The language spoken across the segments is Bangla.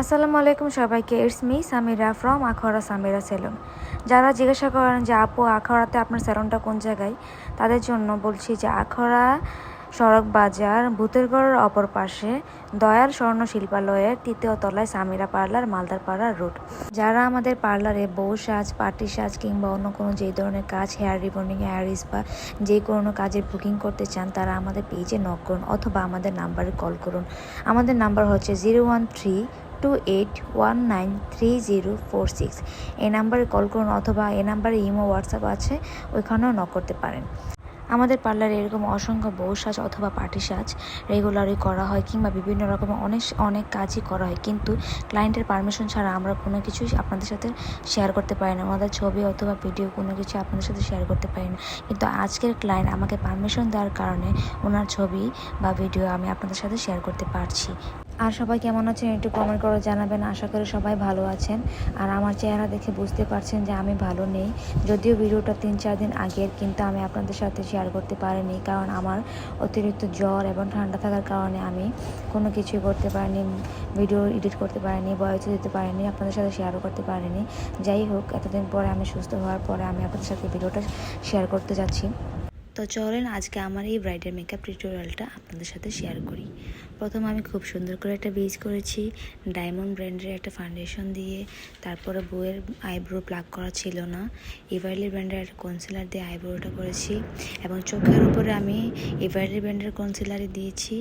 আসসালামু আলাইকুম সবাইকে। It's me Samira from Akhaura Samira salon. যারা জিজ্ঞাসা করেন যে আপু আখাউড়াতে আপনার সেলুনটা কোন জায়গায়, তাদের জন্য বলছি যে আখাউড়া সড়ক বাজার ভূতেরগড়ের অপর পাশে দয়াল স্বর্ণ শিল্পালয়ের ৩য় তলায় সামিরা পার্লার, মালদারপাড়া রোড। যারা আমাদের পার্লারে বউ সাজ, পার্টি সাজ কিংবা অন্য কোনো যেই ধরনের কাজ, হেয়ার রিবন্ডিং, হেয়ার স্পা, যে কোনো কাজের বুকিং করতে চান তারা আমাদের পেজে নক করুন অথবা আমাদের নাম্বারে কল করুন। আমাদের নাম্বার হচ্ছে 01328193046। এই নাম্বারে কল করুন অথবা এই নাম্বারে ইমো, হোয়াটসঅ্যাপ আছে, ওইখানেও নক করতে পারেন। আমাদের পার্লারে এরকম অসংখ্য বউ সাজ অথবা পার্টি সাজ রেগুলারই করা হয় কিংবা বিভিন্ন রকমের অনেক কাজই করা হয়, কিন্তু ক্লায়েন্টের পারমিশন ছাড়া আমরা কোনো কিছুই আপনাদের সাথে শেয়ার করতে পারি না। আমাদের ছবি অথবা ভিডিও কোনো কিছু আপনাদের সাথে শেয়ার করতে পারি না, কিন্তু আজকের ক্লায়েন্ট আমাকে পারমিশন দেওয়ার কারণে ওনার ছবি বা ভিডিও আমি আপনাদের সাথে শেয়ার করতে পারছি। আর সবাই কেমন আছেন একটু কমেন্ট করে জানাবেন। আশা করি সবাই ভালো আছেন। আর আমার চেহারা দেখে বুঝতে পারছেন যে আমি ভালো নেই, যদিও ভিডিওটা 3-4 দিন আগের, কিন্তু আমি আপনাদের সাথে শেয়ার করতে পারিনি কারণ আমার অতিরিক্ত জ্বর এবং ঠান্ডা থাকার কারণে আমি কোনো কিছুই করতে পারিনি, ভিডিও এডিট করতে পারিনি, ভয়েসও দিতে পারিনি, আপনাদের সাথে শেয়ারও করতে পারিনি। যাই হোক, এতদিন পরে আমি সুস্থ হওয়ার পরে আমি আপনাদের সাথে ভিডিওটা শেয়ার করতে যাচ্ছি। তো চলেন আজকে আমার এই ব্রাইডাল মেকআপ টিউটোরিয়ালটা আপনাদের সাথে শেয়ার করি। প্রথমে আমি খুব সুন্দর করে একটা বেস করেছি ডায়মন্ড ব্র্যান্ডের একটা ফাউন্ডেশন দিয়ে। তারপরে বউয়ের আইব্রো প্লাগ করা ছিল না, এভারলি ব্র্যান্ডের একটা কনসিলার দিয়ে আইব্রোটা করেছি এবং চোখের উপরে আমি এভারলি ব্র্যান্ডের কনসিলারই দিয়েছি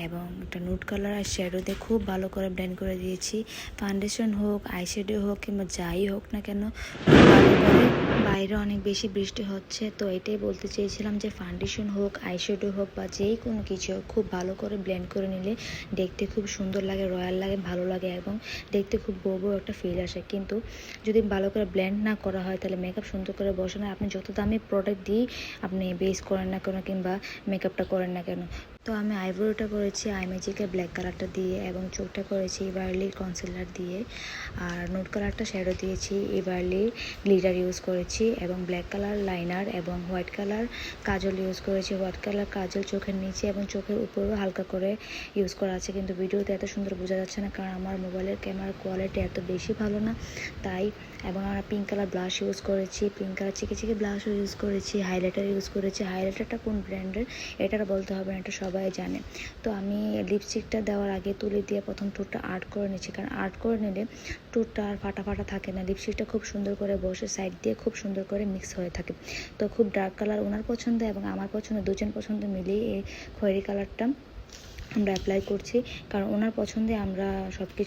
এবং একটা নুড কালার আর শ্যাডো দিয়ে খুব ভালো করে ব্লেন্ড করে দিয়েছি। ফাউন্ডেশন হোক, আইশ্যাডো হোক কিংবা যাই হোক না কেন, ভালো করে। বাইরে অনেক বেশি বৃষ্টি হচ্ছে, তো এটাই বলতে চেয়েছিলাম যে ফাউন্ডেশন হোক, আইশ্যাডো হোক বা যেই কোনো কিছু হোক, খুব ভালো করে ব্লেন্ড করে নিলে দেখতে খুব সুন্দর লাগে, রয়্যাল লাগে, ভালো লাগে এবং দেখতে খুব বউ একটা ফিল আসে। কিন্তু যদি ভালো করে ব্লেন্ড না করা হয় তাহলে মেকআপ সুন্দর করে বসে না। আপনি যত দামি প্রোডাক্ট দিয়েই আপনি বেস করেন না কেন কিংবা মেকআপটা করেন না কেন। তো আমি আইব্রোটা করেছি আই ম্যাজিকের ব্ল্যাক কালারটা দিয়ে এবং চোখটা করেছি এভারলি কনসিলার দিয়ে, আর নুড কালারটা শ্যাডো দিয়েছি এভারলি গ্লিটার ইউজ করেছি এবং ব্ল্যাক কালার লাইনার এবং হোয়াইট কালার কাজল ইউজ করেছি। হোয়াইট কালার কাজল চোখের নিচে এবং চোখের উপরেও হালকা করে ইউজ করা আছে, কিন্তু ভিডিওতে এত সুন্দর বোঝা যাচ্ছে না কারণ আমার মোবাইলের ক্যামেরার কোয়ালিটি এত বেশি ভালো না, তাই। এবং আমরা পিঙ্ক কালার ব্লাশ ইউজ করেছি, পিঙ্ক কালার চিকে ব্লাশও ইউজ করেছি, হাইলাইটার ইউজ করেছি। হাইলাইটারটা কোন ব্র্যান্ডের এটা বলতে হবে না, এটা সবাই জানে। তো আমি লিপস্টিকটা দেওয়ার আগে তুলি দিয়ে প্রথম ঠোঁটটা আর্ট করে নিচ্ছি, কারণ আর্ট করে নিলে ঠোঁটটা আর ফাটা থাকে না, লিপস্টিকটা খুব সুন্দর করে বসে সাইড দিয়ে খুব সুন্দর করে মিক্স হয়ে থাকে। তো খুব ডার্ক কালার ওনার পছন্দ এবং আমার পছন্দ, দুজন পছন্দ মিলিয়ে এই খয়েরি কালারটা আমরা অ্যাপ্লাই করছি, কারণ ওনার পছন্দে আমরা সব কিছু